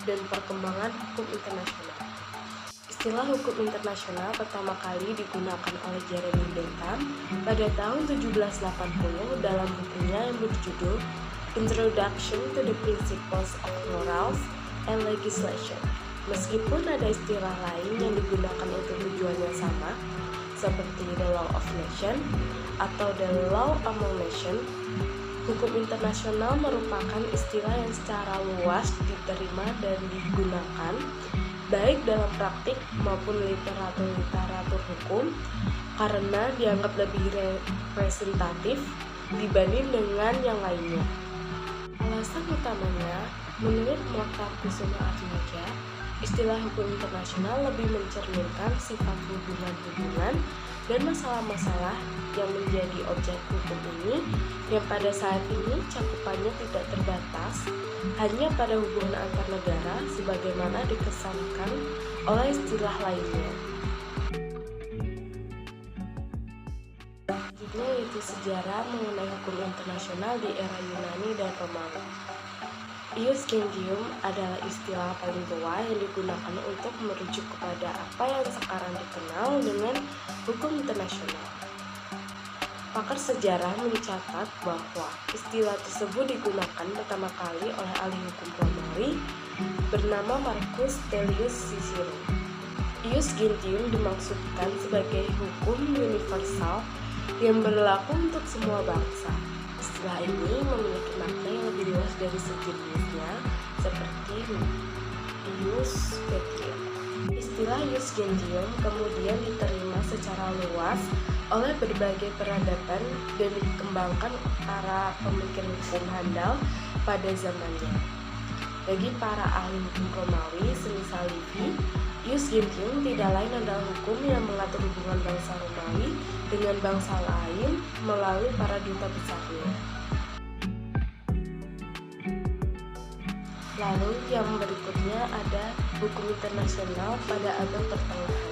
dan perkembangan hukum internasional. Istilah hukum internasional pertama kali digunakan oleh Jeremy Bentham pada tahun 1780 dalam bukunya yang berjudul Introduction to the Principles of Morals and Legislation. Meskipun ada istilah lain yang digunakan untuk tujuan yang sama, seperti the law of nation atau the law among nation, hukum internasional merupakan istilah yang secara luas diterima dan digunakan baik dalam praktik maupun literatur hukum karena dianggap lebih representatif dibanding dengan yang lainnya. Alasan utamanya, menurut Mokhtar Kusuma Atmaja, istilah hukum internasional lebih mencerminkan sifat hubungan-hubungan dan masalah-masalah yang menjadi objek hukum ini yang pada saat ini cakupannya tidak terbatas hanya pada hubungan antar negara sebagaimana dikesankan oleh istilah lainnya. Selanjutnya yaitu sejarah mengenai hukum internasional di era Yunani dan Romawi. Ius Gentium adalah istilah paling tua yang digunakan untuk merujuk kepada apa yang sekarang dikenal dengan hukum internasional. Pakar sejarah mencatat bahwa istilah tersebut digunakan pertama kali oleh ahli hukum Romawi bernama Marcus Tullius Cicero. Ius Gentium dimaksudkan sebagai hukum universal yang berlaku untuk semua bangsa. Istilah ini memiliki makna yang lebih luas dari sejenisnya, seperti ius petria. Istilah ius gentium kemudian diterima secara luas oleh berbagai peradaban dan dikembangkan para pemikir hukum handal pada zamannya. Bagi para ahli hukum Romawi, semisal Livy, ius gentium tidak lain adalah hukum yang mengatur hubungan bangsa Romawi dengan bangsa lain melalui para duta besarnya. Lalu yang berikutnya ada hukum internasional pada abad pertengahan.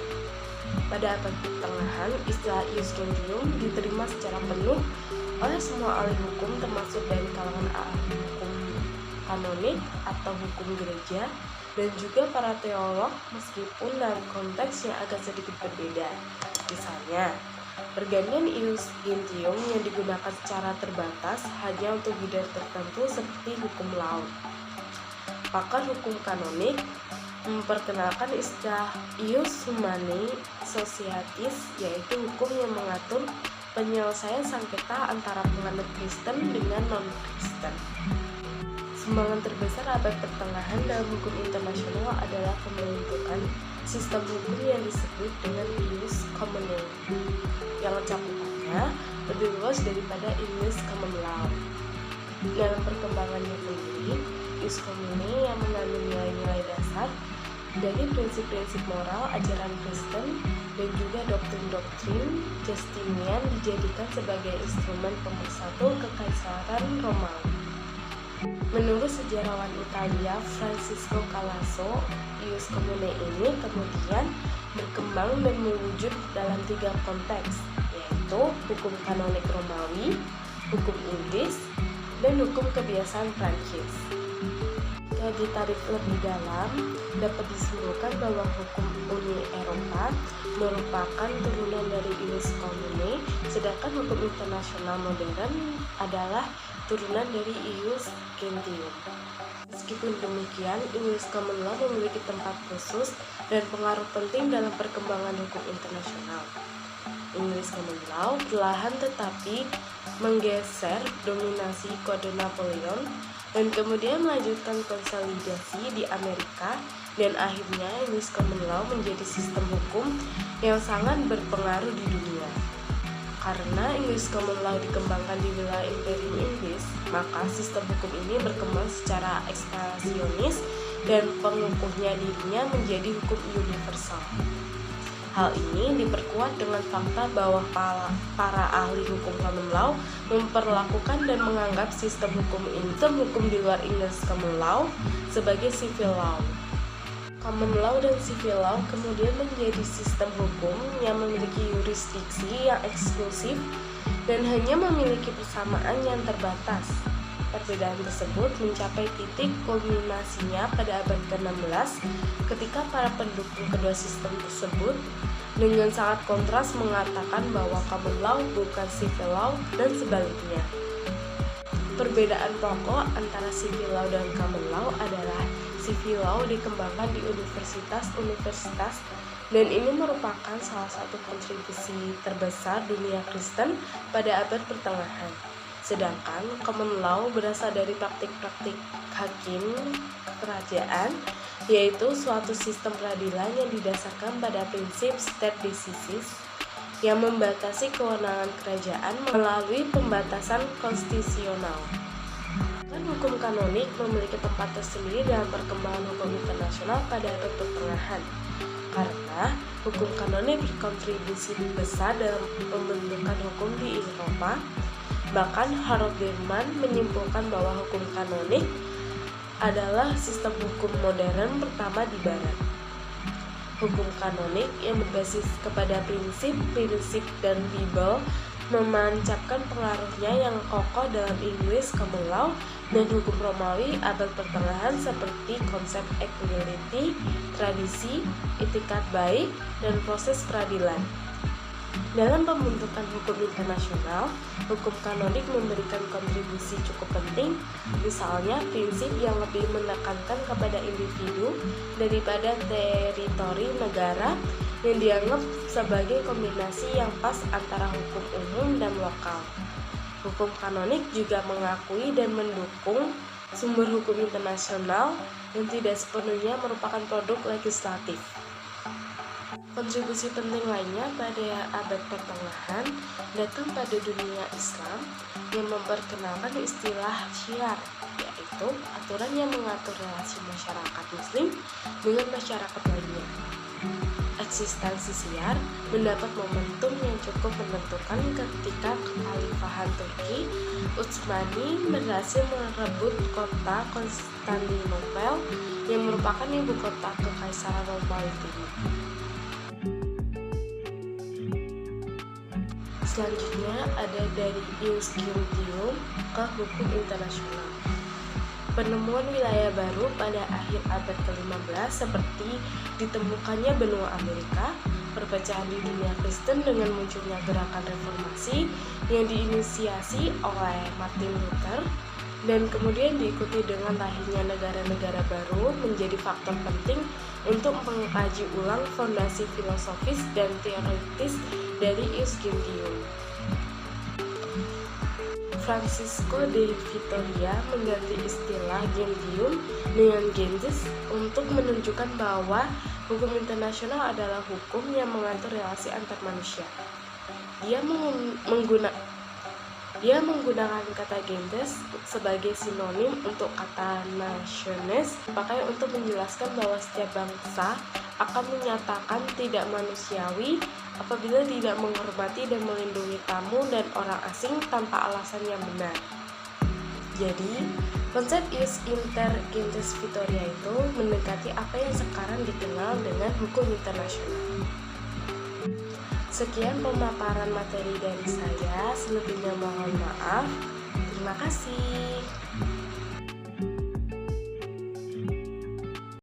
Pada abad pertengahan, istilah ius gentium diterima secara penuh oleh semua ahli hukum termasuk dari kalangan ahli hukum kanonik atau hukum gereja dan juga para teolog meskipun dalam konteks yang agak sedikit berbeda. Misalnya, pergantian ius gentium yang digunakan secara terbatas hanya untuk bidang tertentu seperti hukum laut. Pakar hukum kanonik memperkenalkan istilah ius humani societis, yaitu hukum yang mengatur penyelesaian sengketa antara penganut Kristen dengan non-Kristen. Sumbangan terbesar abad pertengahan dalam hukum internasional adalah pembentukan sistem hukum yang disebut dengan ius commune, yang cakupannya lebih luas daripada ius common law. Dalam perkembangannya sendiri, ius commune yang mengandung nilai-nilai dasar dari prinsip-prinsip moral ajaran Kristen dan juga doktrin-doktrin Justinian dijadikan sebagai instrumen pemersatu kekaisaran Romawi. Menurut sejarawan Italia Francisco Calasso, ius commune ini kemudian berkembang dan mewujud dalam 3 konteks, yaitu hukum kanonik Romawi, hukum Inggris, dan hukum kebiasaan Prancis. Jika ditarik lebih dalam, dapat disimpulkan bahwa hukum Uni Eropa merupakan turunan dari ius commune, sedangkan hukum internasional modern adalah turunan dari ius gentium. Meskipun demikian, ius common law memiliki tempat khusus dan pengaruh penting dalam perkembangan hukum internasional. Ius common law perlahan tetapi menggeser dominasi Kode Napoleon dan kemudian melanjutkan konsolidasi di Amerika, dan akhirnya ius common law menjadi sistem hukum yang sangat berpengaruh di dunia. Karena ius common law dikembangkan di wilayah Imperium Inggris, maka sistem hukum ini berkembang secara ekspansionis dan pengukuhnya dirinya menjadi hukum universal. Hal ini diperkuat dengan fakta bahwa para ahli hukum common law memperlakukan dan menganggap sistem hukum di luar English common law sebagai civil law. Common law dan civil law kemudian menjadi sistem hukum yang memiliki yurisdiksi yang eksklusif dan hanya memiliki persamaan yang terbatas. perbedaan tersebut mencapai titik kulminasinya pada abad ke-16 ketika para pendukung kedua sistem tersebut dengan sangat kontras mengatakan bahwa common law bukan civil law dan sebaliknya. Perbedaan pokok antara civil law dan common law adalah civil law dikembangkan di universitas-universitas dan ini merupakan salah satu kontribusi terbesar dunia Kristen pada abad pertengahan. Sedangkan common law berasal dari praktik-praktik hakim kerajaan, yaitu suatu sistem peradilan yang didasarkan pada prinsip state decisis yang membatasi kewenangan kerajaan melalui pembatasan konstitusional. Dan hukum kanonik memiliki tempat tersendiri dalam perkembangan hukum internasional pada abad pertengahan, karena hukum kanonik berkontribusi besar dalam pembentukan hukum di Eropa. Bahkan Harold Berman menyimpulkan bahwa hukum kanonik adalah sistem hukum modern pertama di Barat. Hukum kanonik yang berbasis kepada prinsip-prinsip dan Bible menancapkan pengaruhnya yang kokoh dalam Inggris common law dan hukum Romawi abad pertengahan seperti konsep equality, tradisi, itikat baik, dan proses peradilan. Dalam pembentukan hukum internasional, hukum kanonik memberikan kontribusi cukup penting, misalnya prinsip yang lebih menekankan kepada individu daripada teritori negara yang dianggap sebagai kombinasi yang pas antara hukum umum dan lokal. Hukum kanonik juga mengakui dan mendukung sumber hukum internasional yang tidak sepenuhnya merupakan produk legislatif. Kontribusi penting lainnya pada abad pertengahan datang pada dunia Islam yang memperkenalkan istilah syiar, yaitu aturan yang mengatur relasi masyarakat Muslim dengan masyarakat lainnya. Eksistensi syiar mendapat momentum yang cukup menentukan ketika Kekhalifahan Turki Utsmani berhasil merebut kota Konstantinopel yang merupakan ibu kota Kekaisaran Romawi Timur. Selanjutnya ada dari Ius Gentium ke hukum internasional. Penemuan wilayah baru pada akhir abad ke-15 seperti ditemukannya benua Amerika, perpecahan di dunia Kristen dengan munculnya gerakan reformasi yang diinisiasi oleh Martin Luther dan kemudian diikuti dengan lahirnya negara-negara baru menjadi faktor penting untuk mengkaji ulang fondasi filosofis dan teoritis dari Ius Gentium. Francisco de Vitoria mengganti istilah Gentium dengan Gentis untuk menunjukkan bahwa hukum internasional adalah hukum yang mengatur relasi antar manusia. Dia menggunakan kata gentes sebagai sinonim untuk kata nationes, dipakai untuk menjelaskan bahwa setiap bangsa akan menyatakan tidak manusiawi apabila tidak menghormati dan melindungi tamu dan orang asing tanpa alasan yang benar. Jadi, konsep Ius Inter Gentes Vitoria itu mendekati apa yang sekarang dikenal dengan hukum internasional. Sekian pemaparan materi dari saya, selebihnya mohon maaf. Terima kasih.